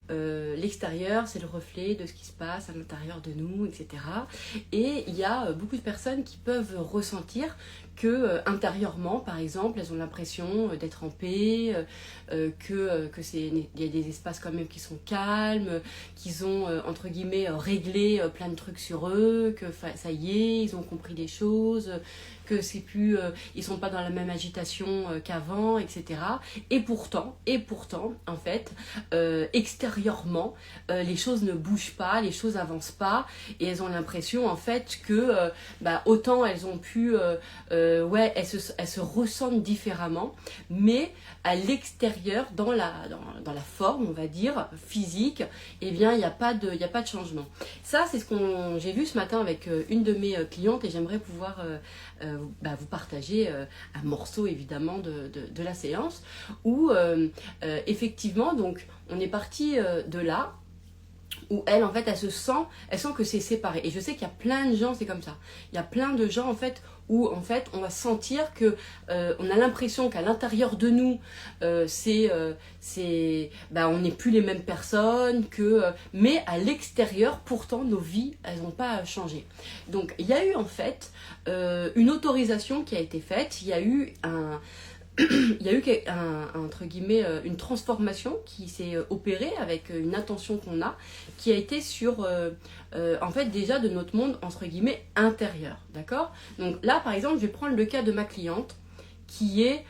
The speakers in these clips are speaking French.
l'extérieur, c'est le reflet de ce qui se passe à l'intérieur de nous, etc. Et il y a beaucoup de personnes qui peuvent ressentir que intérieurement, par exemple, elles ont l'impression d'être en paix, il y a des espaces quand même qui sont calmes, qu'ils ont, entre guillemets, réglé plein de trucs sur eux, que ça y est, ils ont compris des choses, que c'est plus, ils sont pas dans la même agitation qu'avant, etc. Et pourtant, en fait, extérieurement, les choses ne bougent pas, les choses avancent pas, et elles ont l'impression, en fait, que autant elles ont pu, elles se ressentent différemment, mais à l'extérieur, dans la forme, on va dire, physique, eh bien, il n'y a pas de changement. Ça, c'est ce que j'ai vu ce matin avec une de mes clientes, et j'aimerais pouvoir vous partager un morceau, évidemment, de la séance, où, effectivement, donc, on est parti de là, où elle, en fait, elle sent que c'est séparé. Et je sais qu'il y a plein de gens, c'est comme ça. Il y a plein de gens, en fait, où, en fait, on va sentir que on a l'impression qu'à l'intérieur de nous, on n'est plus les mêmes personnes, mais à l'extérieur, pourtant, nos vies, elles n'ont pas changé. Donc, il y a eu, en fait, une autorisation qui a été faite. Il y a eu entre guillemets, une transformation qui s'est opérée avec une intention qu'on a, qui a été sur, en fait, déjà de notre monde, entre guillemets, intérieur, d'accord? Donc là, par exemple, je vais prendre le cas de ma cliente, qui est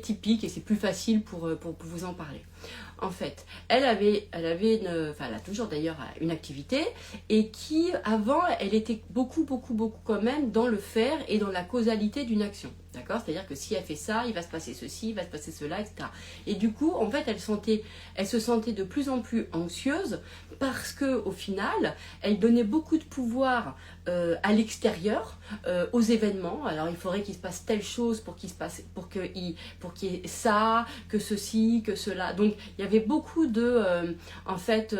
typique, et c'est plus facile pour vous en parler. En fait, elle a toujours d'ailleurs une activité, et qui, avant, elle était beaucoup quand même dans le faire et dans la causalité d'une action. D'accord? C'est-à-dire que si elle fait ça, il va se passer ceci, il va se passer cela, etc. Et du coup, en fait, elle se sentait de plus en plus anxieuse, parce que au final, elle donnait beaucoup de pouvoir à l'extérieur, aux événements. Alors, il faudrait qu'il se passe telle chose pour qu'il y ait ça, que ceci, que cela. Donc, il y avait beaucoup de, en fait,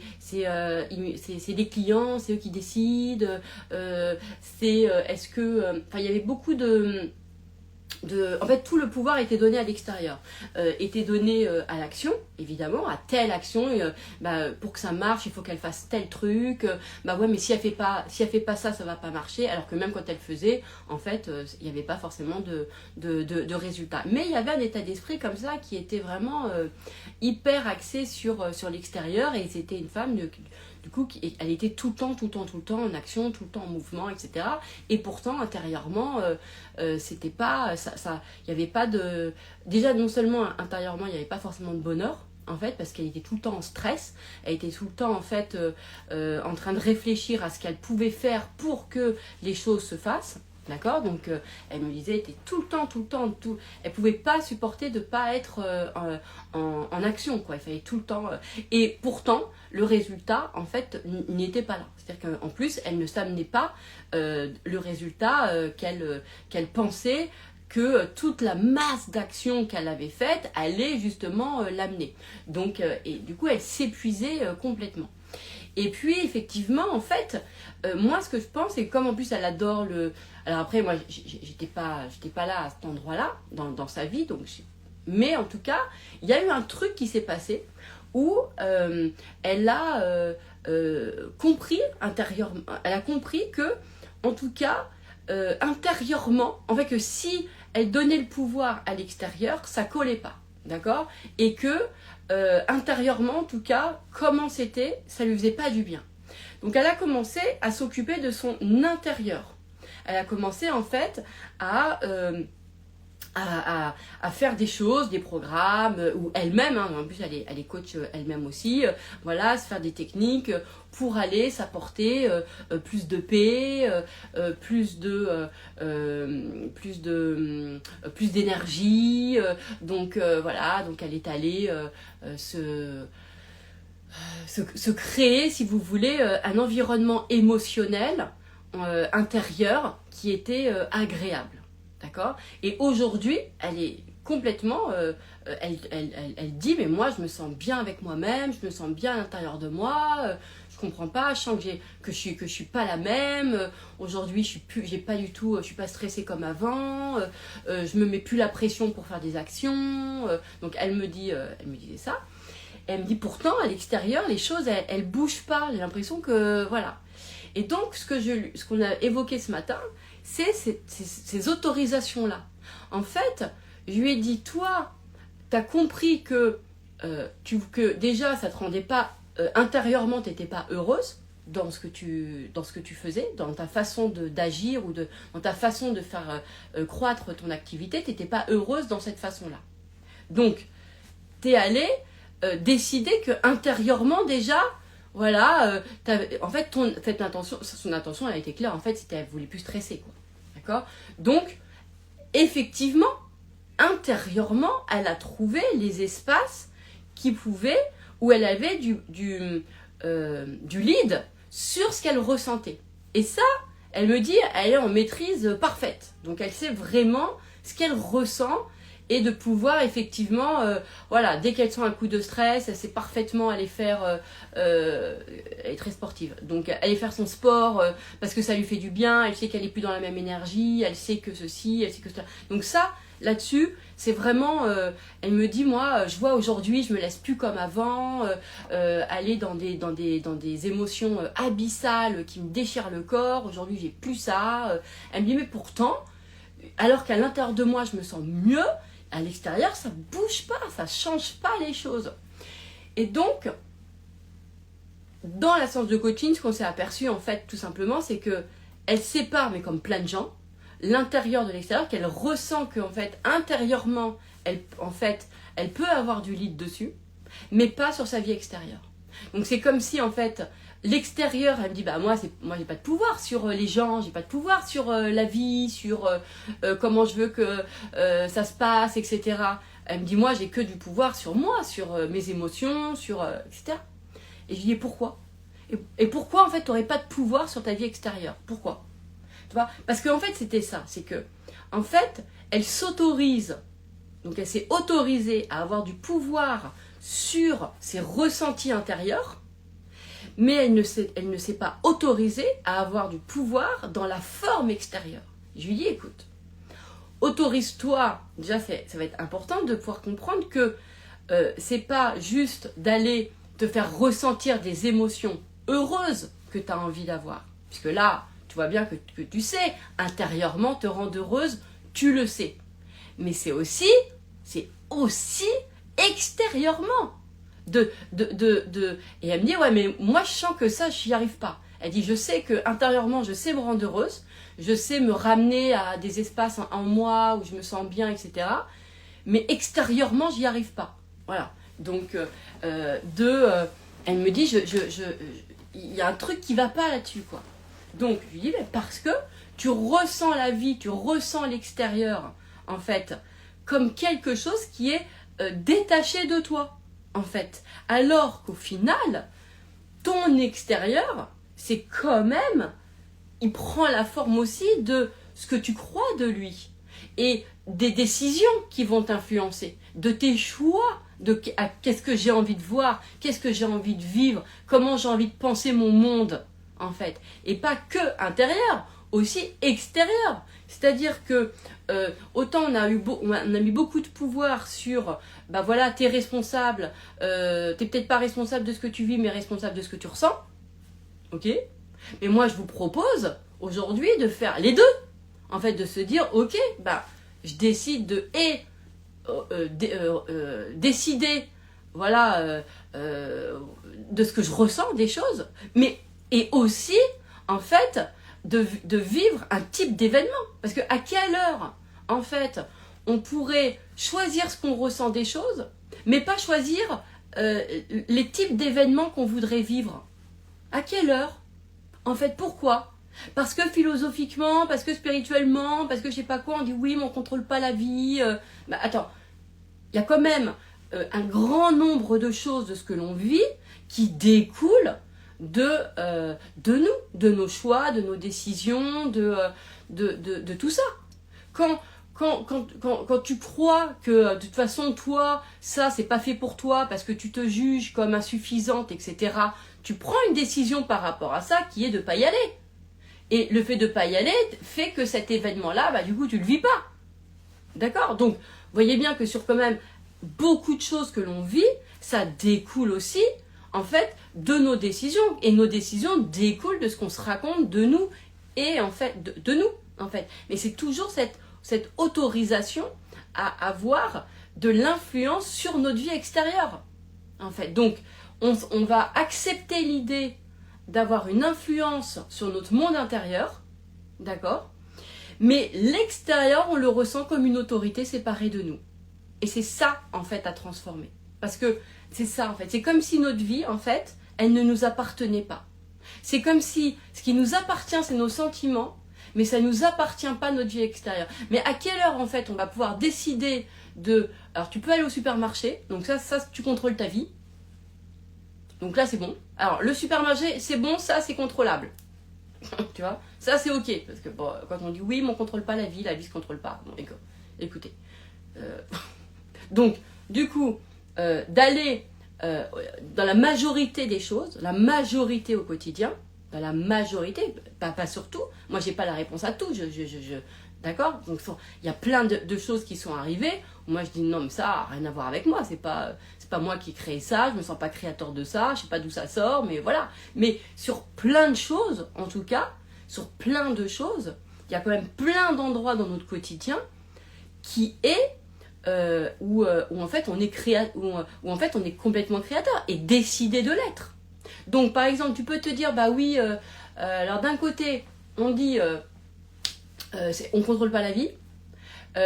c'est des clients, c'est eux qui décident. Il y avait beaucoup en fait, tout le pouvoir était donné à l'extérieur, était donné à l'action, évidemment, à telle action, pour que ça marche, il faut qu'elle fasse tel truc, mais si elle fait pas ça, ça va pas marcher, alors que même quand elle faisait, en fait, il n'y avait pas forcément de résultat. Mais il y avait un état d'esprit comme ça qui était vraiment hyper axé sur l'extérieur, et c'était une femme du coup, elle était tout le temps en action, tout le temps en mouvement, etc. Et pourtant, intérieurement, c'était pas, il y avait pas de, déjà non seulement intérieurement, il n'y avait pas forcément de bonheur, en fait, parce qu'elle était tout le temps en stress, elle était tout le temps, en fait, en train de réfléchir à ce qu'elle pouvait faire pour que les choses se fassent. D'accord? Donc, elle me disait, elle était tout le temps, elle pouvait pas supporter de pas être en action, quoi. Il fallait tout le temps. Et pourtant, le résultat, en fait, n'y était pas là. C'est-à-dire qu'en plus, elle ne s'amenait pas le résultat qu'elle pensait que toute la masse d'actions qu'elle avait faite allait justement l'amener. Donc, et du coup, elle s'épuisait complètement. Et puis, effectivement, en fait, moi, ce que je pense, c'est que comme en plus, elle adore le... Alors après, moi, j'étais pas là à cet endroit-là, dans sa vie, donc... Mais en tout cas, il y a eu un truc qui s'est passé où elle a compris intérieurement, elle a compris que, en tout cas, intérieurement, en fait, que si elle donnait le pouvoir à l'extérieur, ça collait pas, d'accord? Et que intérieurement, en tout cas, comment c'était, ça lui faisait pas du bien. Donc elle a commencé à s'occuper de son intérieur. Elle a commencé en fait à faire des choses, des programmes, ou elle-même, hein, en plus elle est coach elle-même aussi, se faire des techniques pour aller s'apporter plus de paix, plus d'énergie, donc elle est allée se créer, si vous voulez, un environnement émotionnel intérieur qui était agréable. D'accord? Et aujourd'hui, elle est complètement... elle dit, mais moi, je me sens bien avec moi-même, je me sens bien à l'intérieur de moi, je comprends pas, je sens que je suis pas la même, aujourd'hui, je suis pas stressée comme avant, je me mets plus la pression pour faire des actions, donc elle me disait ça. Et elle me dit, pourtant, à l'extérieur, les choses, elles bougent pas. J'ai l'impression que, voilà. Et donc, ce qu'on a évoqué ce matin, c'est ces autorisations-là. En fait, je lui ai dit, toi, tu as compris que déjà, ça te rendait pas, intérieurement, tu n'étais pas heureuse dans ce que tu faisais, dans ta façon d'agir ou dans ta façon de faire croître ton activité, tu n'étais pas heureuse dans cette façon-là. Donc, tu es allée décider que intérieurement déjà, voilà, en fait, son intention, elle a été claire, en fait, c'était qu'elle voulait plus stresser, quoi. D'accord? Donc, effectivement, intérieurement, elle a trouvé les espaces où elle avait du lead sur ce qu'elle ressentait. Et ça, elle me dit, elle est en maîtrise parfaite. Donc, elle sait vraiment ce qu'elle ressent et de pouvoir effectivement, voilà, dès qu'elle sent un coup de stress, elle sait parfaitement aller faire, elle est très sportive, donc aller faire son sport parce que ça lui fait du bien, elle sait qu'elle est plus dans la même énergie, elle sait que ceci, elle sait que cela. Donc ça, là-dessus, c'est vraiment, elle me dit, moi, je vois aujourd'hui, je me laisse plus comme avant, aller dans des émotions abyssales qui me déchirent le corps, aujourd'hui j'ai plus ça. Elle me dit, mais pourtant, alors qu'à l'intérieur de moi, je me sens mieux, à l'extérieur, ça bouge pas, ça change pas les choses. Et donc, dans la séance de coaching, ce qu'on s'est aperçu, en fait, tout simplement, c'est que elle sépare, mais comme plein de gens, l'intérieur de l'extérieur, qu'elle ressent qu'en fait, intérieurement, elle peut avoir du lead dessus, mais pas sur sa vie extérieure. Donc, c'est comme si, en fait, l'extérieur, elle me dit, bah moi j'ai pas de pouvoir sur les gens, j'ai pas de pouvoir sur la vie, sur comment je veux que ça se passe, etc. Elle me dit, moi j'ai que du pouvoir sur moi, sur mes émotions, sur etc. Et je lui dis, pourquoi? Et pourquoi en fait tu n'aurais pas de pouvoir sur ta vie extérieure? Pourquoi? Tu vois? Parce qu'en fait c'était ça, c'est que en fait elle s'autorise, donc elle s'est autorisée à avoir du pouvoir sur ses ressentis intérieurs, mais elle ne s'est pas autorisée à avoir du pouvoir dans la forme extérieure. Je lui dis, écoute, autorise-toi, déjà ça va être important de pouvoir comprendre que c'est pas juste d'aller te faire ressentir des émotions heureuses que tu as envie d'avoir. Puisque là, tu vois bien que tu sais, intérieurement te rendre heureuse, tu le sais. Mais c'est aussi extérieurement. Et elle me dit, ouais, mais moi je sens que ça, j'y arrive pas. Elle dit, je sais que intérieurement, je sais me rendre heureuse, je sais me ramener à des espaces en moi où je me sens bien, etc. Mais extérieurement, j'y arrive pas. Voilà. Donc, elle me dit, il y a un truc qui va pas là-dessus, quoi. Donc, je lui dis, mais parce que tu ressens la vie, tu ressens l'extérieur, en fait, comme quelque chose qui est détaché de toi. En fait, alors qu'au final, ton extérieur, c'est quand même, il prend la forme aussi de ce que tu crois de lui et des décisions qui vont t'influencer, de tes choix, qu'est-ce que j'ai envie de voir, qu'est-ce que j'ai envie de vivre, comment j'ai envie de penser mon monde, en fait, et pas que intérieur, aussi extérieur. C'est-à-dire que autant on a mis beaucoup de pouvoir sur, bah voilà, t'es responsable, t'es peut-être pas responsable de ce que tu vis, mais responsable de ce que tu ressens, ok? Mais moi je vous propose aujourd'hui de faire les deux, en fait, de se dire, ok, bah je décide décider, voilà, de ce que je ressens des choses, et aussi, en fait, de vivre un type d'événement. Parce que à quelle heure, en fait, on pourrait choisir ce qu'on ressent des choses, mais pas choisir les types d'événements qu'on voudrait vivre. À quelle heure? En fait, pourquoi? Parce que philosophiquement, parce que spirituellement, parce que je sais pas quoi, on dit oui, mais on contrôle pas la vie. Bah, attends, il y a quand même un grand nombre de choses de ce que l'on vit qui découlent de nous, de nos choix, de nos décisions, de tout ça. Quand tu crois que de toute façon, toi, ça, c'est pas fait pour toi parce que tu te juges comme insuffisante, etc., tu prends une décision par rapport à ça qui est de pas y aller. Et le fait de pas y aller fait que cet événement-là, bah, du coup, tu le vis pas. D'accord? Donc, voyez bien que sur quand même beaucoup de choses que l'on vit, ça découle aussi, en fait, de nos décisions. Et nos décisions découlent de ce qu'on se raconte de nous et en fait, de nous, en fait. Mais c'est toujours cette autorisation à avoir de l'influence sur notre vie extérieure, en fait. Donc, on va accepter l'idée d'avoir une influence sur notre monde intérieur, d'accord? Mais l'extérieur, on le ressent comme une autorité séparée de nous. Et c'est ça, en fait, à transformer. Parce que c'est ça, en fait. C'est comme si notre vie, en fait, elle ne nous appartenait pas. C'est comme si ce qui nous appartient, c'est nos sentiments, mais ça ne nous appartient pas notre vie extérieure. Mais à quelle heure, en fait, on va pouvoir décider de... Alors, tu peux aller au supermarché, donc ça tu contrôles ta vie. Donc là, c'est bon. Alors, le supermarché, c'est bon, ça, c'est contrôlable. Tu vois, ça, c'est OK. Parce que bon, quand on dit oui, mais on ne contrôle pas la vie se contrôle pas. Bon, écoutez. Donc, du coup, d'aller dans la majorité des choses, la majorité au quotidien, dans la majorité, pas surtout. Moi, j'ai pas la réponse à tout. D'accord? Donc, il y a plein de choses qui sont arrivées. Moi, je dis non, mais ça n'a rien à voir avec moi. C'est pas moi qui ai créé ça. Je me sens pas créateur de ça. Je sais pas d'où ça sort, mais voilà. Mais sur plein de choses, en tout cas, sur plein de choses, il y a quand même plein d'endroits dans notre quotidien qui est où en fait on est où en fait on est complètement créateur et décidé de l'être. Donc par exemple, tu peux te dire bah oui, alors d'un côté on dit on contrôle pas la vie.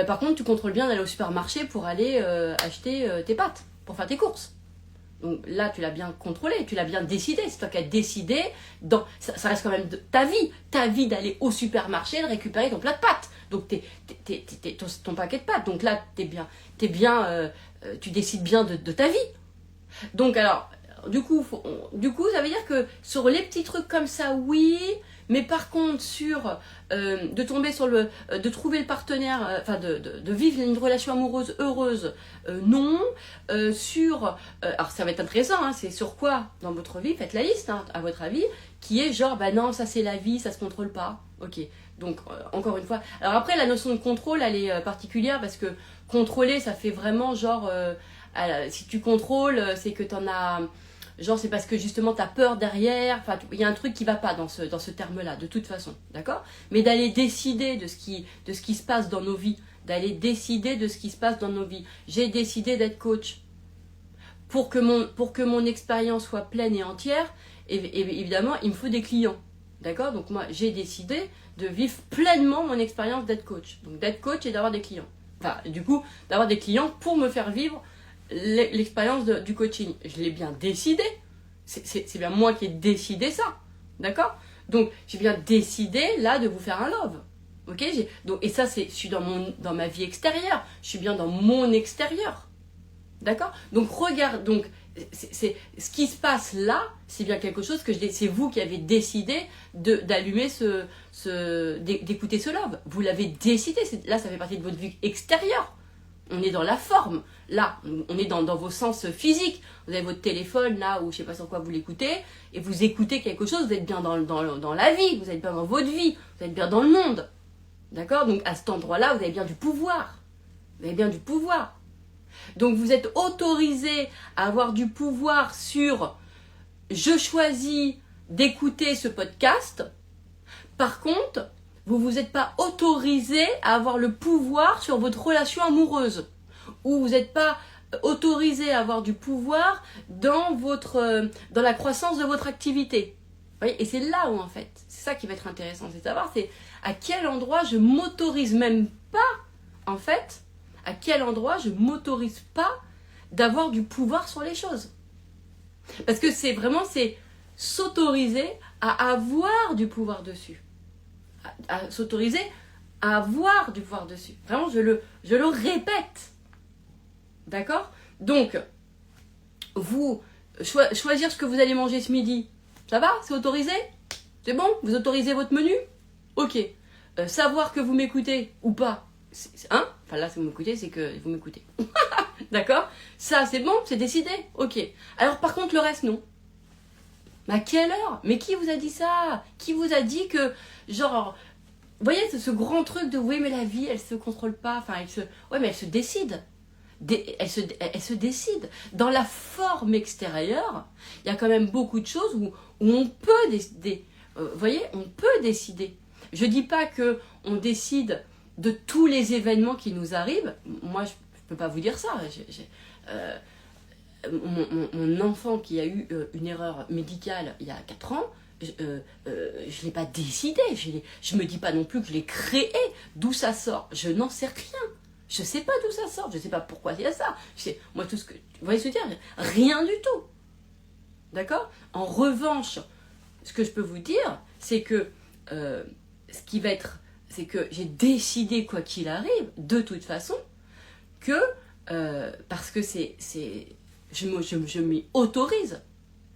Par contre, tu contrôles bien d'aller au supermarché pour aller acheter tes pâtes, pour faire tes courses. Donc là, tu l'as bien contrôlé, tu l'as bien décidé. C'est toi qui as décidé. Ça reste quand même ta vie d'aller au supermarché et de récupérer ton plat de pâtes. Donc ton paquet de pâtes. Donc là, tu décides bien de ta vie. Donc alors, du coup, ça veut dire que sur les petits trucs comme ça, oui. Mais par contre, de tomber sur de trouver le partenaire, enfin de vivre une relation amoureuse heureuse, non. Alors ça va être intéressant, hein, c'est sur quoi dans votre vie, faites la liste, hein, à votre avis, qui est genre, bah non, ça c'est la vie, ça se contrôle pas. Ok, donc encore une fois. Alors après, la notion de contrôle, elle est particulière parce que contrôler, ça fait vraiment genre, si tu contrôles, c'est que t'en as... Genre, c'est parce que justement, tu as peur derrière. Enfin, il y a un truc qui va pas dans ce terme-là, de toute façon. D'accord? Mais d'aller décider de ce qui se passe dans nos vies. D'aller décider de ce qui se passe dans nos vies. J'ai décidé d'être coach. Pour que mon expérience soit pleine et entière, et évidemment, il me faut des clients. D'accord? Donc, moi, j'ai décidé de vivre pleinement mon expérience d'être coach. Donc, d'être coach et d'avoir des clients. Enfin, du coup, d'avoir des clients pour me faire vivre l'expérience du coaching. Je l'ai bien décidé. C'est bien moi qui ai décidé ça. D'accord? Donc, j'ai bien décidé, là, de vous faire un love. Ok? Et ça, je suis dans ma vie extérieure. Je suis bien dans mon extérieur. D'accord? Donc, regarde. Donc, ce qui se passe là, c'est bien quelque chose que c'est vous qui avez décidé d'allumer d'écouter ce love. Vous l'avez décidé. Là, ça fait partie de votre vie extérieure. On est dans la forme. Là, on est dans vos sens physiques. Vous avez votre téléphone là, ou je sais pas sur quoi vous l'écoutez, et vous écoutez quelque chose, vous êtes bien dans la vie, vous êtes bien dans votre vie, vous êtes bien dans le monde. D'accord? Donc à cet endroit-là, vous avez bien du pouvoir. Vous avez bien du pouvoir. Donc vous êtes autorisé à avoir du pouvoir sur « je choisis d'écouter ce podcast ». Par contre, vous n'êtes pas autorisé à avoir le pouvoir sur votre relation amoureuse. Ou vous n'êtes pas autorisé à avoir du pouvoir dans la croissance de votre activité. Vous voyez? Et c'est là où, en fait, c'est ça qui va être intéressant, c'est de savoir c'est à quel endroit je m'autorise même pas, en fait, à quel endroit je m'autorise pas d'avoir du pouvoir sur les choses. Parce que c'est s'autoriser à avoir du pouvoir dessus. À s'autoriser à avoir du pouvoir dessus. Vraiment, je le répète. D'accord? Donc, vous, choisir ce que vous allez manger ce midi, ça va? C'est autorisé? C'est bon? Vous autorisez votre menu? Ok. Savoir que vous m'écoutez ou pas, hein? Enfin là, si vous m'écoutez, c'est que vous m'écoutez. D'accord? Ça, c'est bon? C'est décidé? Ok. Alors par contre, le reste, non. Mais à quelle heure? Mais qui vous a dit ça? Qui vous a dit que, genre... Vous voyez, ce grand truc de oui, mais la vie, elle se contrôle pas. Enfin, ouais, mais elle se décide. elle se décide. Dans la forme extérieure, il y a quand même beaucoup de choses où on peut décider. Vous voyez, on peut décider. Je ne dis pas qu'on décide de tous les événements qui nous arrivent. Moi, je ne peux pas vous dire ça. Mon enfant qui a eu une erreur médicale il y a 4 ans, je ne l'ai pas décidé. Je ne me dis pas non plus que je l'ai créé. D'où ça sort, je n'en sais rien. Je ne sais pas d'où ça sort. Je ne sais pas pourquoi il y a ça. Moi, tout ce que... Vous voyez ce que je veux dire? Rien du tout. D'accord? En revanche, ce que je peux vous dire, c'est que ce qui va être... C'est que j'ai décidé, quoi qu'il arrive, de toute façon, que... parce que je m'y autorise,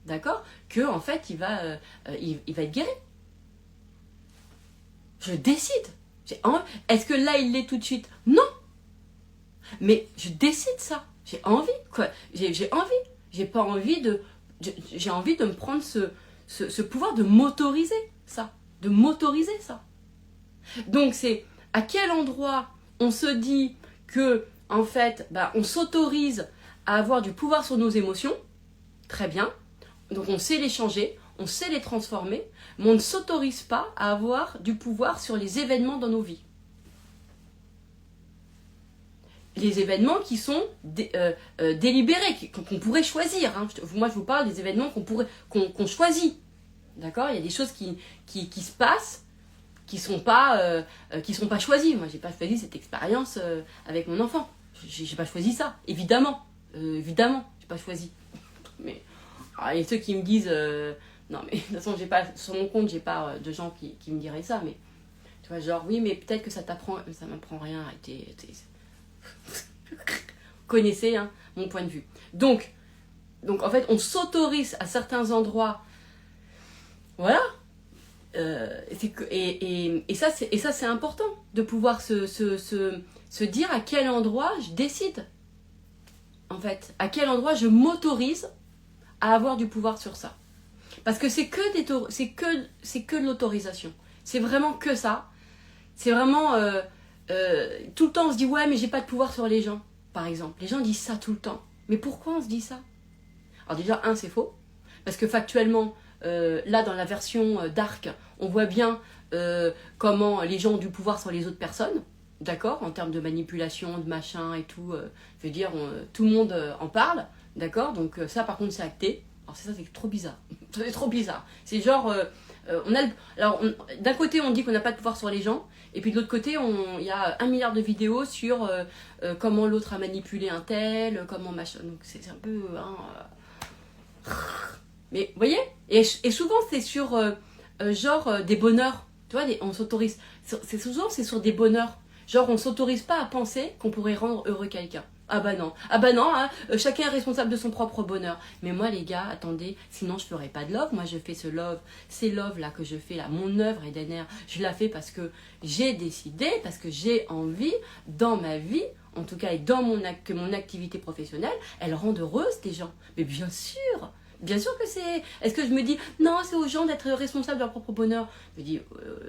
d'accord, que en fait il va être guéri. Je décide. Est-ce que là il l'est tout de suite? Non. Mais je décide ça. J'ai envie, quoi. J'ai envie. J'ai pas envie de. J'ai envie de me prendre ce pouvoir de m'autoriser ça, de m'autoriser ça. Donc c'est à quel endroit on se dit que en fait, on s'autorise à avoir du pouvoir sur nos émotions, très bien, donc on sait les changer, on sait les transformer, mais on ne s'autorise pas à avoir du pouvoir sur les événements dans nos vies. Les événements qui sont délibérés, qu'on pourrait choisir. Hein. Moi, je vous parle des événements qu'on choisit. D'accord? Il y a des choses qui se passent, qui sont pas choisies. Moi, j'ai pas choisi cette expérience avec mon enfant. J'ai pas choisi ça, évidemment. Évidemment, j'ai pas choisi. Mais alors, il y a ceux qui me disent non, mais de toute façon, j'ai pas, sur mon compte, j'ai pas de gens qui me diraient ça. Mais tu vois, genre, oui, mais peut-être que ça m'apprend rien. Arrêtez. Vous connaissez hein, mon point de vue. Donc, en fait, on s'autorise à certains endroits. Voilà. Et ça, c'est important de pouvoir se dire à quel endroit je décide. En fait, à quel endroit je m'autorise à avoir du pouvoir sur ça. Parce que c'est que de l'autorisation. C'est vraiment que ça. C'est vraiment tout le temps on se dit ouais mais j'ai pas de pouvoir sur les gens, par exemple. Les gens disent ça tout le temps. Mais pourquoi on se dit ça? Alors déjà, c'est faux. Parce que factuellement, là dans la version Dark, on voit bien comment les gens ont du pouvoir sur les autres personnes. D'accord, en termes de manipulation, de machin et tout, je veux dire, tout le monde en parle, d'accord, donc ça par contre c'est acté. Alors c'est trop bizarre, c'est trop bizarre. C'est genre, d'un côté on dit qu'on n'a pas de pouvoir sur les gens, et puis de l'autre côté il y a 1 milliard de vidéos sur comment l'autre a manipulé un tel, comment machin, donc c'est un peu... Mais vous voyez, et souvent c'est sur genre des bonheurs, tu vois, on s'autorise, c'est sur des bonheurs. Genre, on ne s'autorise pas à penser qu'on pourrait rendre heureux quelqu'un. Ah bah non, hein, chacun est responsable de son propre bonheur. Mais moi les gars, attendez, sinon je ferais pas de love. Moi je fais ce love, ces love là que je fais là, mon œuvre Edener, je la fais parce que j'ai décidé, parce que j'ai envie dans ma vie, en tout cas et que mon activité professionnelle, elle rende heureuse des gens. Mais bien sûr. Bien sûr que c'est... Est-ce que je me dis, non, c'est aux gens d'être responsables de leur propre bonheur? Je me dis,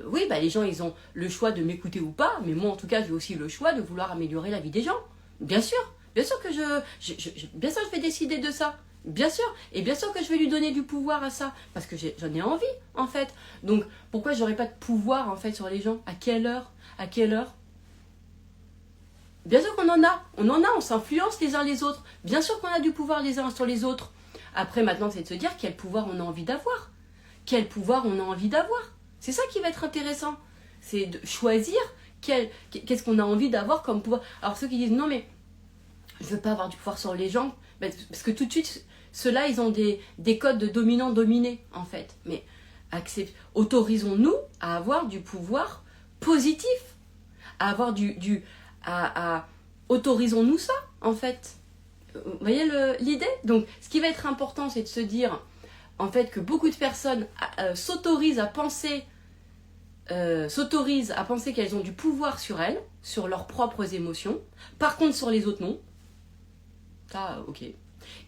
oui, les gens, ils ont le choix de m'écouter ou pas, mais moi, en tout cas, j'ai aussi le choix de vouloir améliorer la vie des gens. Bien sûr que bien sûr, je vais décider de ça. Bien sûr. Et bien sûr que je vais lui donner du pouvoir à ça, parce que j'en ai envie, en fait. Donc, pourquoi j'aurais pas de pouvoir, en fait, sur les gens? À quelle heure? Bien sûr qu'on en a. On s'influence les uns les autres. Bien sûr qu'on a du pouvoir les uns sur les autres. Après, maintenant, c'est de se dire quel pouvoir on a envie d'avoir. Quel pouvoir on a envie d'avoir. C'est ça qui va être intéressant. C'est de choisir qu'est-ce qu'on a envie d'avoir comme pouvoir. Alors, ceux qui disent non, mais je veux pas avoir du pouvoir sur les gens, parce que tout de suite, ceux-là, ils ont des codes de dominant-dominé, en fait. Mais autorisons-nous à avoir du pouvoir positif. À avoir autorisons-nous ça, en fait. Vous voyez l'idée? Donc, ce qui va être important, c'est de se dire, en fait, que beaucoup de personnes s'autorisent à penser qu'elles ont du pouvoir sur elles, sur leurs propres émotions. Par contre, sur les autres, non. Ça, ok.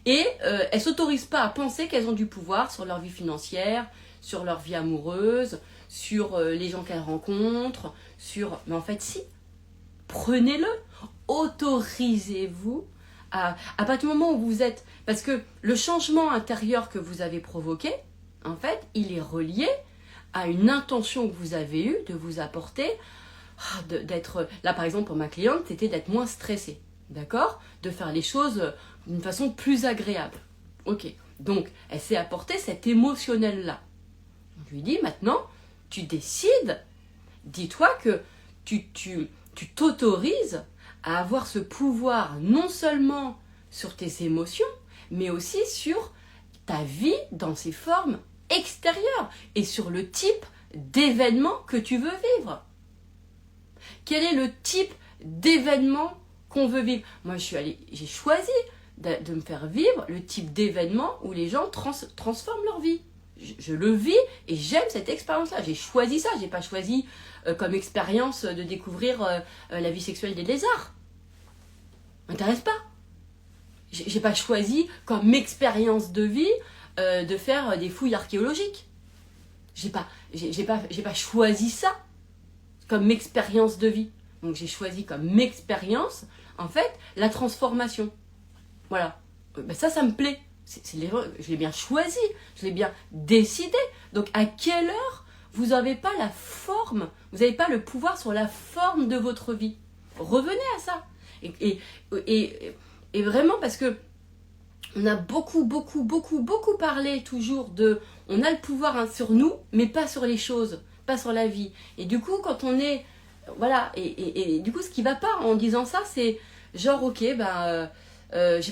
Et elles s'autorisent pas à penser qu'elles ont du pouvoir sur leur vie financière, sur leur vie amoureuse, sur les gens qu'elles rencontrent, Mais en fait, si. Prenez-le. Autorisez-vous À partir du moment où vous êtes... Parce que le changement intérieur que vous avez provoqué, en fait, il est relié à une intention que vous avez eue de vous apporter, d'être... Là, par exemple, pour ma cliente, c'était d'être moins stressée, d'accord? De faire les choses d'une façon plus agréable. Ok, donc elle s'est apporté cet émotionnel-là. Je lui dis, maintenant, tu décides, dis-toi que tu t'autorises à avoir ce pouvoir non seulement sur tes émotions, mais aussi sur ta vie dans ses formes extérieures et sur le type d'événement que tu veux vivre. Quel est le type d'événement qu'on veut vivre? Moi, j'ai choisi de me faire vivre le type d'événement où les gens transforment leur vie. Je le vis et j'aime cette expérience-là. J'ai choisi ça. J'ai pas choisi comme expérience de découvrir la vie sexuelle des lézards. M'intéresse pas. J'ai pas choisi comme expérience de vie de faire des fouilles archéologiques. J'ai pas choisi ça comme expérience de vie. Donc j'ai choisi comme expérience, en fait, la transformation. Voilà. Ben ça me plaît. Je l'ai bien choisi, je l'ai bien décidé. Donc à quelle heure vous n'avez pas la forme, vous n'avez pas le pouvoir sur la forme de votre vie? Revenez à ça. Et vraiment parce que on a beaucoup parlé toujours de... On a le pouvoir sur nous, mais pas sur les choses, pas sur la vie. Et du coup, quand on est... Voilà, et du coup, ce qui va pas en disant ça, c'est genre, ok, j'ai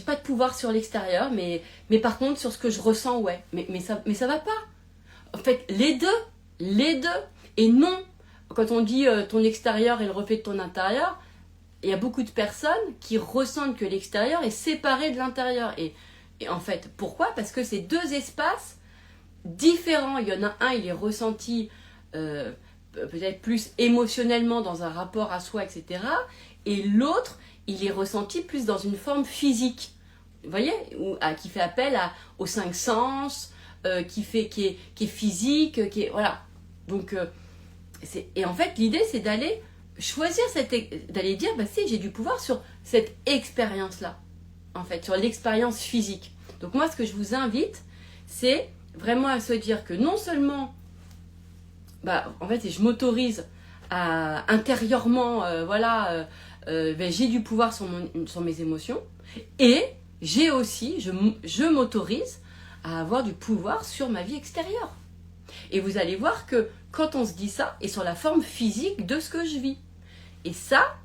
pas de pouvoir sur l'extérieur, mais par contre, sur ce que je ressens, ouais. Mais ça va pas. En fait, les deux. Et non, quand on dit ton extérieur est le reflet de ton intérieur, il y a beaucoup de personnes qui ressentent que l'extérieur est séparé de l'intérieur. Et en fait, pourquoi? Parce que c'est deux espaces différents. Il y en a un, il est ressenti peut-être plus émotionnellement dans un rapport à soi, etc. Et l'autre, il est ressenti plus dans une forme physique. Vous voyez? Qui fait appel aux cinq sens, qui est physique, qui est... Voilà. Donc, et en fait, l'idée, c'est d'aller choisir d'aller dire, si, j'ai du pouvoir sur cette expérience-là. En fait, sur l'expérience physique. Donc moi, ce que je vous invite, c'est vraiment à se dire que non seulement, en fait, je m'autorise à intérieurement, j'ai du pouvoir sur mes émotions, et j'ai aussi, je m'autorise à avoir du pouvoir sur ma vie extérieure. Et vous allez voir que quand on se dit ça, et sur la forme physique de ce que je vis. Et ça,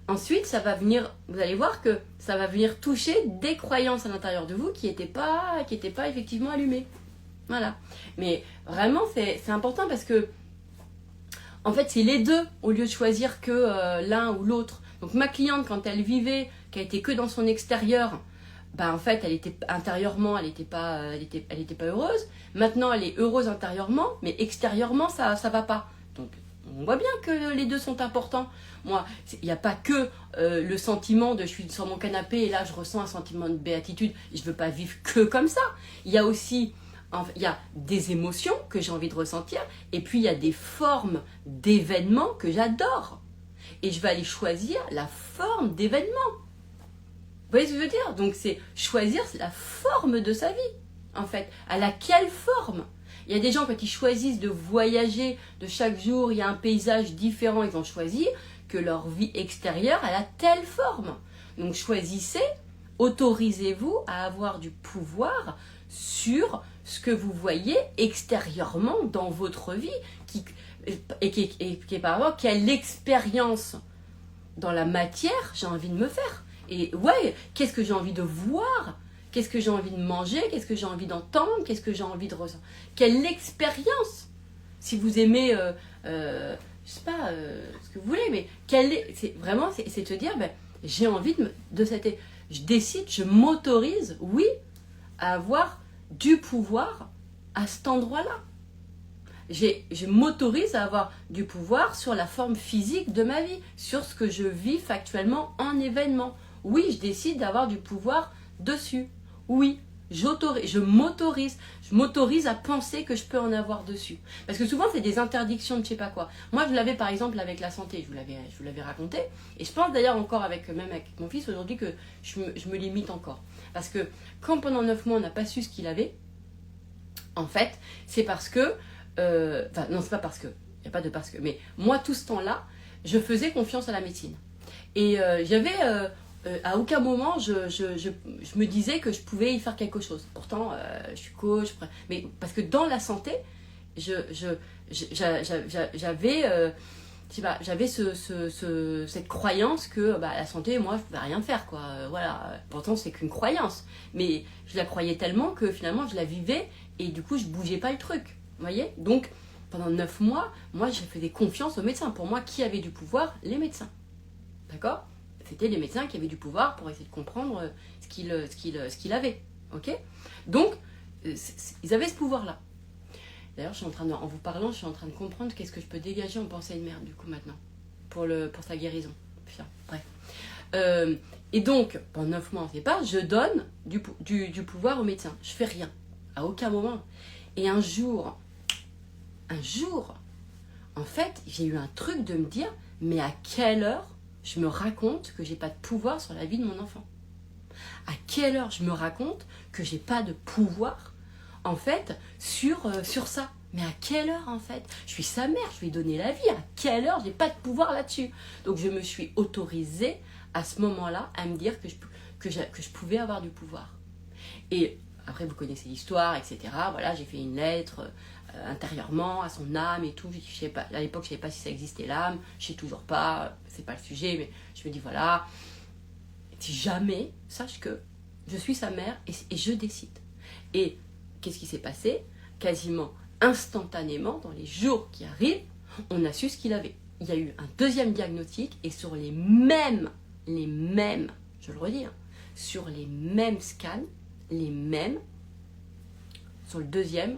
ensuite, ça va venir, vous allez voir que ça va venir toucher des croyances à l'intérieur de vous qui n'étaient pas effectivement allumées. Voilà. Mais vraiment, c'est important parce que, en fait, c'est les deux au lieu de choisir que l'un ou l'autre. Donc ma cliente, quand elle vivait, qu'elle était que dans son extérieur, en fait, elle était intérieurement, elle n'était pas heureuse. Maintenant, elle est heureuse intérieurement, mais extérieurement, ça va pas. Donc, on voit bien que les deux sont importants. Moi, il n'y a pas que le sentiment de je suis sur mon canapé et là, je ressens un sentiment de béatitude. Je ne veux pas vivre que comme ça. Il y a aussi des émotions que j'ai envie de ressentir et puis il y a des formes d'événements que j'adore. Et je vais aller choisir la forme d'événement. Vous voyez ce que je veux dire? Donc c'est choisir la forme de sa vie, en fait. À laquelle forme? Il y a des gens, quand ils choisissent de voyager, de chaque jour, il y a un paysage différent, ils ont choisi que leur vie extérieure, elle a telle forme. Donc choisissez, autorisez-vous à avoir du pouvoir sur ce que vous voyez extérieurement dans votre vie, qui est par rapport, quelle expérience dans la matière j'ai envie de me faire. Et ouais, qu'est-ce que j'ai envie de voir? Qu'est-ce que j'ai envie de manger? Qu'est-ce que j'ai envie d'entendre? Qu'est-ce que j'ai envie de ressentir? Quelle expérience? Si vous aimez, je sais pas ce que vous voulez, mais c'est te dire, j'ai envie de cette... Je décide, je m'autorise, oui, à avoir du pouvoir à cet endroit-là. Je m'autorise à avoir du pouvoir sur la forme physique de ma vie, sur ce que je vis factuellement en événement. Oui, je décide d'avoir du pouvoir dessus. Oui, Je m'autorise à penser que je peux en avoir dessus. Parce que souvent, c'est des interdictions de je sais pas quoi. Moi, je l'avais par exemple avec la santé, je vous l'avais raconté. Et je pense d'ailleurs encore même avec mon fils aujourd'hui que je me limite encore. Parce que quand pendant 9 mois, on n'a pas su ce qu'il avait, en fait, c'est parce que... Enfin, non, c'est pas parce que. Il n'y a pas de parce que. Mais moi, tout ce temps-là, je faisais confiance à la médecine. Et à aucun moment, je me disais que je pouvais y faire quelque chose. Pourtant, je suis coach. Mais parce que dans la santé, j'avais cette croyance que la santé, moi, je ne pouvais rien faire, quoi. Voilà. Pourtant, c'est qu'une croyance. Mais je la croyais tellement que finalement, je la vivais et du coup, je ne bougeais pas le truc. Vous voyez? Donc, pendant 9 mois, moi, j'ai fait confiance aux médecins. Pour moi, qui avait du pouvoir? Les médecins. D'accord? C'était les médecins qui avaient du pouvoir pour essayer de comprendre ce qu'il avait. Ok? Donc, ils avaient ce pouvoir-là. D'ailleurs, en vous parlant, je suis en train de comprendre qu'est-ce que je peux dégager en pensée de merde, du coup, maintenant, pour sa guérison. Putain, bref. Et donc, pendant 9 mois, on ne sait pas, je donne du pouvoir aux médecins. Je fais rien. À aucun moment. Et un jour, en fait, j'ai eu un truc de me dire, mais à quelle heure je me raconte que j'ai pas de pouvoir sur la vie de mon enfant? À quelle heure je me raconte que j'ai pas de pouvoir, en fait, sur ça? Mais à quelle heure, en fait? Je suis sa mère, je lui ai donné la vie. À quelle heure j'ai pas de pouvoir là-dessus? Donc, je me suis autorisée, à ce moment-là, à me dire que je pouvais avoir du pouvoir. Et après, vous connaissez l'histoire, etc. Voilà, j'ai fait une lettre intérieurement à son âme et tout. Je sais pas, à l'époque, je ne savais pas si ça existait l'âme. Je ne sais toujours pas, c'est pas le sujet, mais je me dis voilà, si jamais, sache que je suis sa mère et je décide. Et qu'est-ce qui s'est passé? Quasiment instantanément, dans les jours qui arrivent, on a su ce qu'il avait. Il y a eu un deuxième diagnostic et sur les mêmes, je le redis, sur les mêmes scans, sur le deuxième,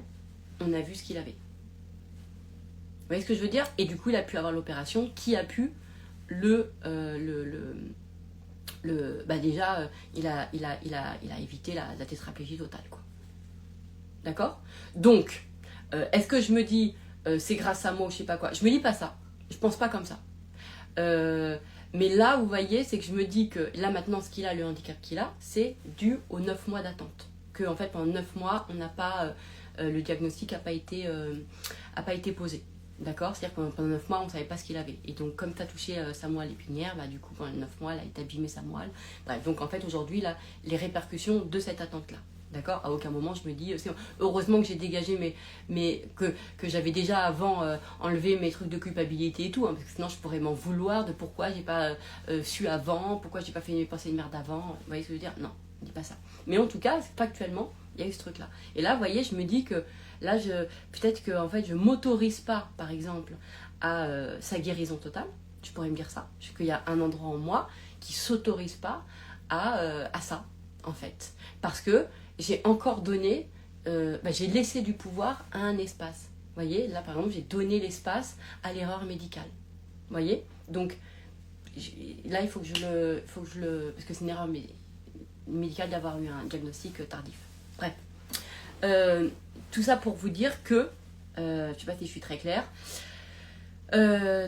on a vu ce qu'il avait. Vous voyez ce que je veux dire? Et du coup, il a pu avoir l'opération qui a pu déjà, il a évité la tétraplégie totale, quoi. D'accord? Donc, est-ce que je me dis, c'est grâce à moi ou je sais pas quoi? Je me dis pas ça. Je pense pas comme ça. Mais là, vous voyez, c'est que je me dis que là, maintenant, ce qu'il a, le handicap qu'il a, c'est dû aux 9 mois d'attente. Que, en fait, pendant 9 mois, on n'a pas, le diagnostic n'a pas été posé. D'accord? C'est-à-dire que pendant 9 mois, on ne savait pas ce qu'il avait. Et donc, comme tu as touché sa moelle épinière, du coup, pendant 9 mois, là, il t'a abîmé sa moelle. Bref, donc, en fait, aujourd'hui, là, les répercussions de cette attente-là. D'accord? À aucun moment, je me dis, heureusement que j'ai dégagé que j'avais déjà avant enlevé mes trucs de culpabilité et tout, parce que sinon, je pourrais m'en vouloir de pourquoi j'ai pas su avant, pourquoi j'ai pas fait mes pensées de merde avant. Vous voyez ce que je veux dire? Non, je dis pas ça. Mais en tout cas, factuellement, il y a eu ce truc-là. Et là, vous voyez, je me dis que là, peut-être que en fait, je m'autorise pas, par exemple, à sa guérison totale. Je pourrais me dire ça. Qu'il y a un endroit en moi qui s'autorise pas à ça, en fait. Parce que j'ai encore donné, j'ai laissé du pouvoir à un espace. Vous voyez, là, par exemple, j'ai donné l'espace à l'erreur médicale. Vous voyez? Donc, là, il faut que je le... Parce que c'est une erreur médicale d'avoir eu un diagnostic tardif. Bref. Tout ça pour vous dire que, je ne sais pas si je suis très claire,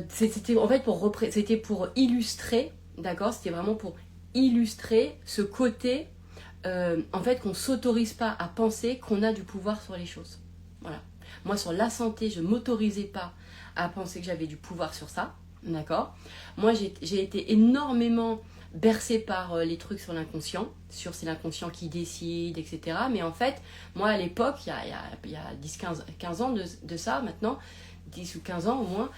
c'était en fait c'était pour illustrer, d'accord? C'était vraiment pour illustrer ce côté, en fait, qu'on ne s'autorise pas à penser qu'on a du pouvoir sur les choses. Voilà. Moi, sur la santé, je ne m'autorisais pas à penser que j'avais du pouvoir sur ça, d'accord? Moi, j'ai été énormément bercée par les trucs sur l'inconscient, c'est l'inconscient qui décide, etc. Mais en fait, moi à l'époque, il y a 10-15 ans de ça maintenant, 10 ou 15 ans au moins,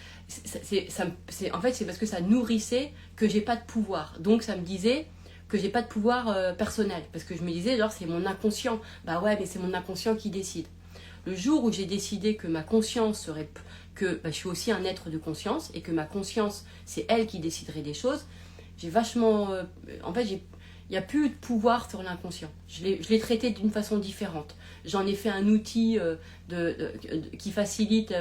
en fait c'est parce que ça nourrissait que j'ai pas de pouvoir. Donc ça me disait que j'ai pas de pouvoir personnel, parce que je me disais genre c'est mon inconscient. Bah ouais, mais c'est mon inconscient qui décide. Le jour où j'ai décidé que ma conscience serait... que je suis aussi un être de conscience, et que ma conscience, c'est elle qui déciderait des choses, j'ai vachement... en fait, il n'y a plus de pouvoir sur l'inconscient. Je l'ai traité d'une façon différente. J'en ai fait un outil qui facilite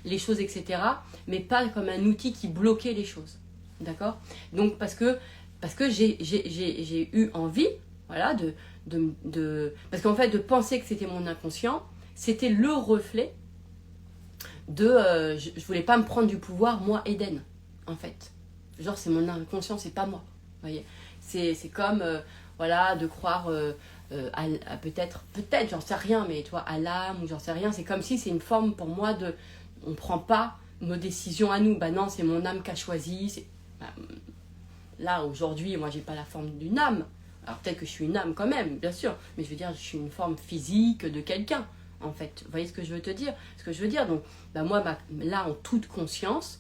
les choses, etc. Mais pas comme un outil qui bloquait les choses. D'accord? Donc, parce que j'ai eu envie, voilà, Parce qu'en fait, de penser que c'était mon inconscient, c'était le reflet je voulais pas me prendre du pouvoir, moi, Eden, en fait. Genre, c'est mon inconscient, c'est pas moi. Vous voyez, c'est comme, voilà, de croire peut-être, j'en sais rien, mais toi, à l'âme, ou j'en sais rien. C'est comme si c'est une forme pour moi de. On prend pas nos décisions à nous. Bah non, c'est mon âme qui a choisi. Bah, là, aujourd'hui, moi, j'ai pas la forme d'une âme. Alors peut-être que je suis une âme quand même, bien sûr. Mais je veux dire, je suis une forme physique de quelqu'un, en fait. Vous voyez ce que je veux te dire? Ce que je veux dire, donc, bah moi, là, en toute conscience,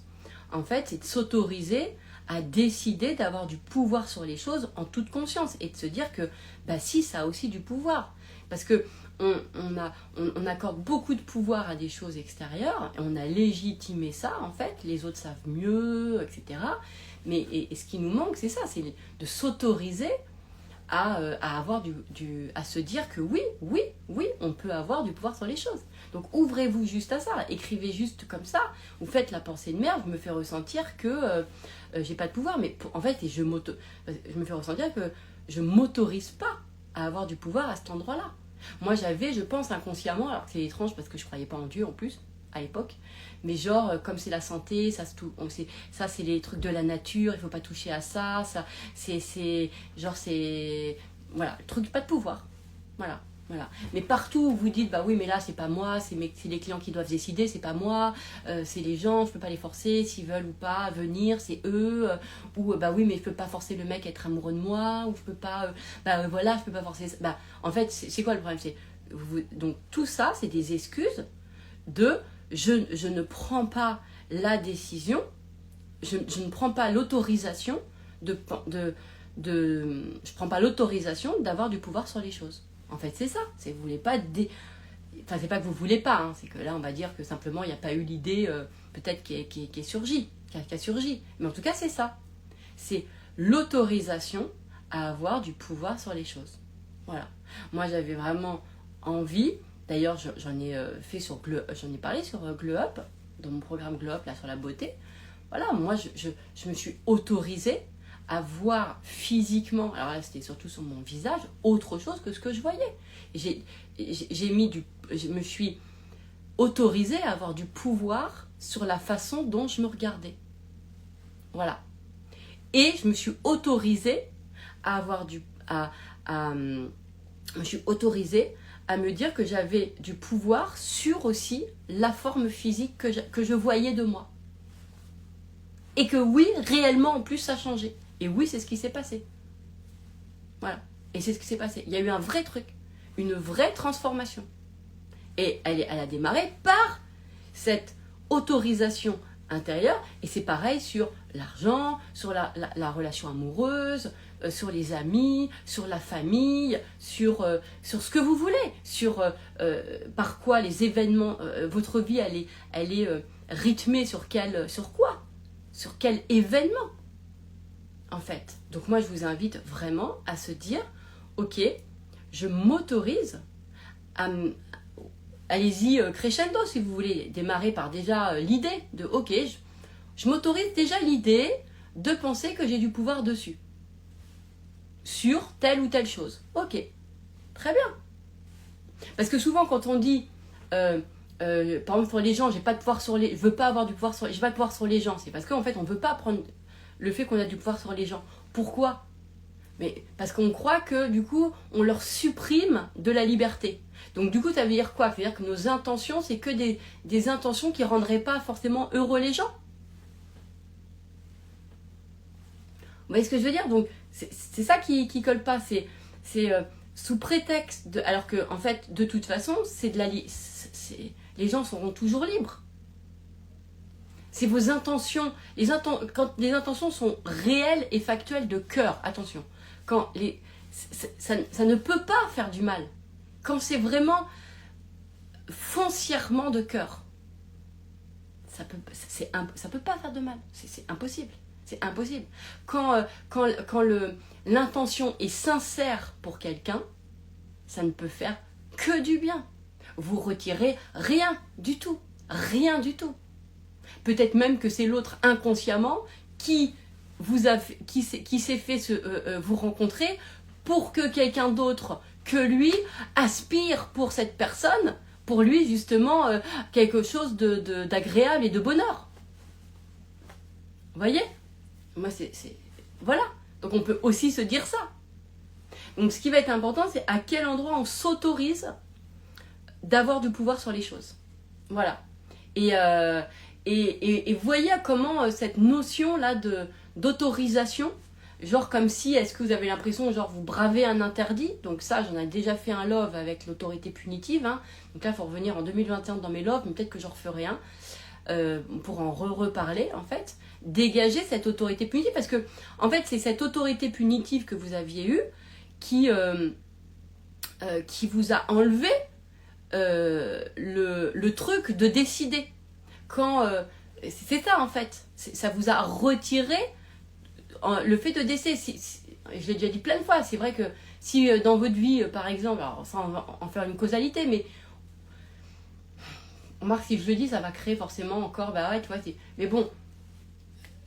en fait, c'est de s'autoriser à décider d'avoir du pouvoir sur les choses en toute conscience. Et de se dire que, bah si, ça a aussi du pouvoir. Parce que on accorde beaucoup de pouvoir à des choses extérieures, et on a légitimé ça, en fait. Les autres savent mieux, etc. Mais et ce qui nous manque, c'est ça, c'est de s'autoriser à avoir à se dire que oui, on peut avoir du pouvoir sur les choses. Donc ouvrez-vous juste à ça, écrivez juste comme ça, vous faites la pensée de merde, je me fais ressentir que j'ai pas de pouvoir, mais en fait, je me fais ressentir que je m'autorise pas à avoir du pouvoir à cet endroit-là. Moi j'avais, je pense inconsciemment, alors que c'est étrange parce que je croyais pas en Dieu en plus, à l'époque, mais genre comme c'est la santé, ça c'est les trucs de la nature, il faut pas toucher à ça c'est voilà, le truc pas de pouvoir, voilà. Mais partout où vous dites bah oui mais là c'est pas moi, c'est les clients qui doivent décider, c'est pas moi, c'est les gens, je peux pas les forcer, s'ils veulent ou pas venir, c'est eux, ou bah oui mais je peux pas forcer le mec à être amoureux de moi, ou je peux pas voilà, je peux pas forcer ça. Bah en fait c'est quoi le problème, donc tout ça c'est des excuses de je ne prends pas la décision, je ne prends pas l'autorisation je prends pas l'autorisation d'avoir du pouvoir sur les choses. En fait, c'est ça. C'est vous voulez pas enfin, c'est pas que vous voulez pas, hein, c'est que là, on va dire que simplement, il n'y a pas eu l'idée, peut-être, qui a surgi. Mais en tout cas, c'est ça. C'est l'autorisation à avoir du pouvoir sur les choses. Voilà. Moi, j'avais vraiment envie. D'ailleurs, j'en ai j'en ai parlé sur Glow Up, dans mon programme Glow Up, là, sur la beauté. Voilà, moi, je me suis autorisée à voir physiquement, alors là, c'était surtout sur mon visage, autre chose que ce que je voyais. Je me suis autorisée à avoir du pouvoir sur la façon dont je me regardais. Voilà. Et je me suis autorisée à avoir je me suis autorisée à me dire que j'avais du pouvoir sur aussi la forme physique que je voyais de moi. Et que oui, réellement, en plus, ça a changé. Et oui, c'est ce qui s'est passé. Voilà. Et c'est ce qui s'est passé. Il y a eu un vrai truc. Une vraie transformation. Et elle a démarré par cette autorisation intérieure. Et c'est pareil sur l'argent, sur la relation amoureuse, sur les amis, sur la famille, sur ce que vous voulez. Sur par quoi les événements, votre vie, elle est rythmée sur quoi? Sur quel événement, en fait. Donc moi, je vous invite vraiment à se dire, ok, je m'autorise à... Allez-y crescendo, si vous voulez, démarrer par déjà l'idée de, ok, je m'autorise déjà l'idée de penser que j'ai du pouvoir dessus. Sur telle ou telle chose. Ok, très bien. Parce que souvent, quand on dit... par exemple sur les gens, je veux pas avoir du pouvoir sur, j'ai pas de pouvoir sur les gens, c'est parce qu'en fait on veut pas prendre le fait qu'on a du pouvoir sur les gens. Pourquoi? Mais parce qu'on croit que du coup on leur supprime de la liberté. Donc du coup ça veut dire quoi? Ça veut dire que nos intentions, c'est que des intentions qui rendraient pas forcément heureux les gens. Vous voyez ce que je veux dire? Donc c'est ça qui colle pas, c'est sous prétexte de, alors que en fait de toute façon c'est de la les gens seront toujours libres. C'est vos intentions. Quand les intentions sont réelles et factuelles de cœur, attention. Quand ça ne peut pas faire du mal. Quand c'est vraiment foncièrement de cœur, ça peut pas faire de mal. C'est impossible. C'est impossible. Quand l'intention est sincère pour quelqu'un, ça ne peut faire que du bien. Vous retirez rien du tout. Rien du tout. Peut-être même que c'est l'autre inconsciemment qui s'est fait vous rencontrer pour que quelqu'un d'autre que lui aspire pour cette personne, pour lui justement quelque chose d'agréable et de bonheur. Vous voyez? Moi, voilà. Donc on peut aussi se dire ça. Donc ce qui va être important, c'est à quel endroit on s'autorise d'avoir du pouvoir sur les choses. Voilà. Et voyez comment cette notion-là d'autorisation, genre comme si, est-ce que vous avez l'impression, genre vous bravez un interdit? Donc ça, j'en ai déjà fait un love avec l'autorité punitive. Hein. Donc là, il faut revenir en 2021 dans mes loves, mais peut-être que j'en referai un pour en reparler, en fait. Dégager cette autorité punitive, parce que, en fait, c'est cette autorité punitive que vous aviez eue qui vous a enlevé le truc de décider. Quand c'est ça en fait, ça vous a retiré le fait de décider. Je l'ai déjà dit plein de fois, c'est vrai que si dans votre vie, par exemple, alors ça on va en faire une causalité, mais on remarque si je le dis, ça va créer forcément encore, bah ouais, tu vois, mais bon,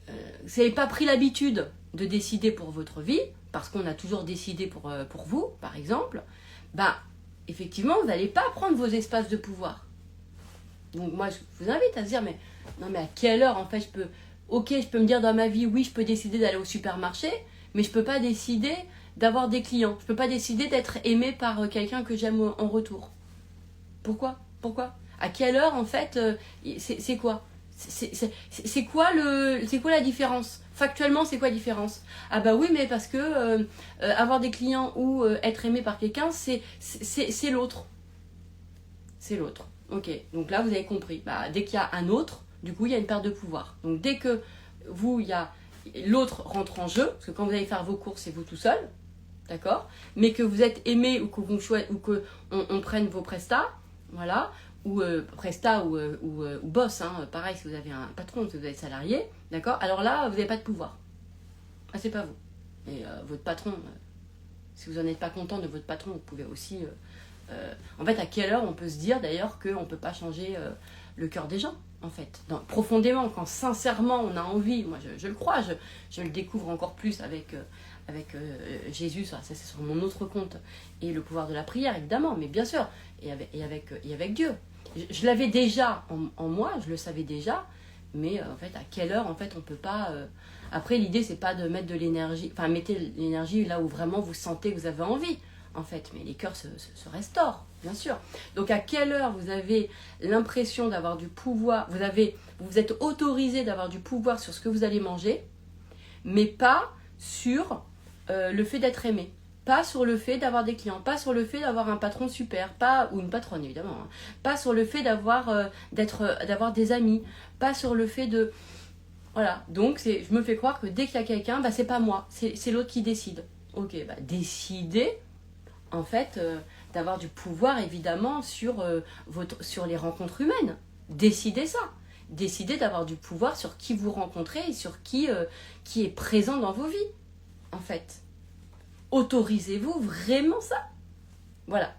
vous n'avez pas pris l'habitude de décider pour votre vie, parce qu'on a toujours décidé pour vous, par exemple, bah effectivement, vous n'allez pas prendre vos espaces de pouvoir. Donc moi, je vous invite à se dire, mais non, mais à quelle heure, en fait, je peux me dire dans ma vie, oui, je peux décider d'aller au supermarché, mais je peux pas décider d'avoir des clients. Je peux pas décider d'être aimé par quelqu'un que j'aime en retour. Pourquoi? À quelle heure, en fait, c'est quoi? C'est quoi la différence? Factuellement, c'est quoi la différence? Ah bah oui, mais parce que avoir des clients ou être aimé par quelqu'un, c'est l'autre. C'est l'autre. Ok, donc là, vous avez compris. Bah, dès qu'il y a un autre, du coup, il y a une perte de pouvoir. Donc dès que l'autre rentre en jeu, parce que quand vous allez faire vos courses, c'est vous tout seul, d'accord? Mais que vous êtes aimé ou qu'on prenne vos prestats, voilà, ou prestat ou boss, hein, pareil si vous avez un patron, si vous êtes salarié, d'accord? Alors là, vous n'avez pas de pouvoir. Ah, c'est pas vous. Et votre patron, si vous n'en êtes pas content de votre patron, vous pouvez aussi... en fait, à quelle heure on peut se dire d'ailleurs qu'on ne peut pas changer le cœur des gens, en fait. Profondément, quand sincèrement on a envie, moi je le crois, je le découvre encore plus avec Jésus, ça c'est sur mon autre compte, et le pouvoir de la prière, évidemment, mais bien sûr, et avec Dieu. Je l'avais déjà en moi, je le savais déjà, mais en fait, à quelle heure, en fait, on peut pas... Après, l'idée, c'est pas de mettre de l'énergie, enfin, mettez l'énergie là où vraiment vous sentez que vous avez envie, en fait, mais les cœurs se restaurent, bien sûr. Donc, à quelle heure vous avez l'impression d'avoir du pouvoir, vous êtes autorisé d'avoir du pouvoir sur ce que vous allez manger, mais pas sur le fait d'être aimé. Pas sur le fait d'avoir des clients, pas sur le fait d'avoir un patron super, ou une patronne évidemment, hein. Pas sur le fait d'avoir des amis, pas sur le fait de... Voilà, donc je me fais croire que dès qu'il y a quelqu'un, bah, c'est pas moi, c'est l'autre qui décide. Ok, bah, décider, en fait, d'avoir du pouvoir évidemment sur les rencontres humaines. Décidez ça. Décidez d'avoir du pouvoir sur qui vous rencontrez et sur qui est présent dans vos vies, en fait. Autorisez-vous vraiment ça. Voilà.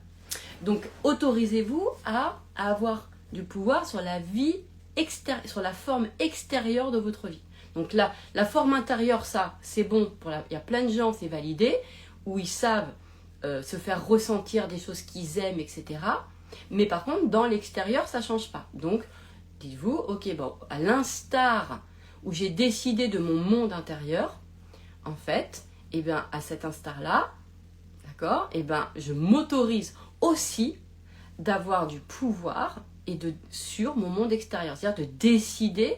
Donc, autorisez-vous à avoir du pouvoir sur la vie extérieure, sur la forme extérieure de votre vie. Donc là, la forme intérieure, ça, c'est bon. Il y a plein de gens, c'est validé, où ils savent se faire ressentir des choses qu'ils aiment, etc. Mais par contre, dans l'extérieur, ça ne change pas. Donc, dites-vous, ok, bon, à l'instar où j'ai décidé de mon monde intérieur, en fait, et bien à cet instar-là, d'accord, et bien je m'autorise aussi d'avoir du pouvoir sur mon monde extérieur, c'est-à-dire de décider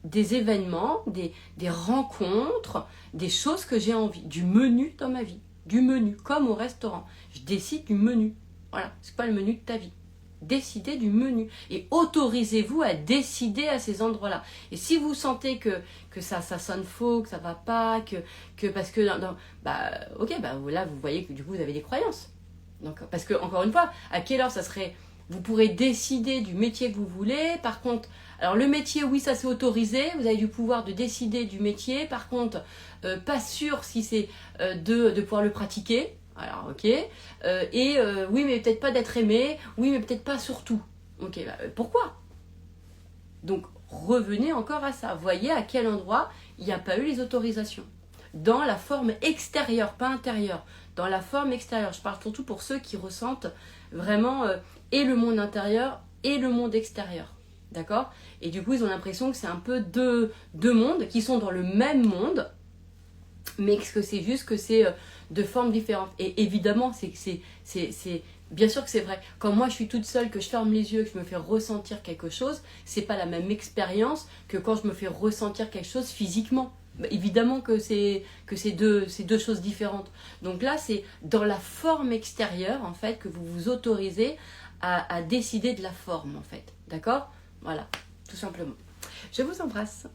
des événements, des rencontres, des choses que j'ai envie, du menu dans ma vie, du menu, comme au restaurant. Je décide du menu. Voilà, c'est quoi le menu de ta vie? Décidez du menu et autorisez-vous à décider à ces endroits-là. Et si vous sentez que ça sonne faux, que ça va pas, que parce que ok, bah là vous voyez que du coup vous avez des croyances. Donc parce que encore une fois, à quelle heure ça serait, vous pourrez décider du métier que vous voulez. Par contre, alors le métier, oui, ça c'est autorisé, vous avez du pouvoir de décider du métier. Par contre, pas sûr si c'est de pouvoir le pratiquer. Alors, ok. Oui, mais peut-être pas d'être aimé. Oui, mais peut-être pas surtout. Ok, pourquoi? Donc, revenez encore à ça. Voyez à quel endroit il n'y a pas eu les autorisations. Dans la forme extérieure, pas intérieure. dans la forme extérieure. Je parle surtout pour ceux qui ressentent vraiment et le monde intérieur et le monde extérieur. D'accord? Et du coup, ils ont l'impression que c'est un peu deux mondes qui sont dans le même monde, mais que c'est juste que c'est de formes différentes. Et évidemment, bien sûr que c'est vrai. Quand moi je suis toute seule, que je ferme les yeux, que je me fais ressentir quelque chose, c'est pas la même expérience que quand je me fais ressentir quelque chose physiquement. Évidemment que c'est deux choses différentes. Donc là, c'est dans la forme extérieure, en fait, que vous vous autorisez à décider de la forme, en fait. D'accord? Voilà, tout simplement. Je vous embrasse.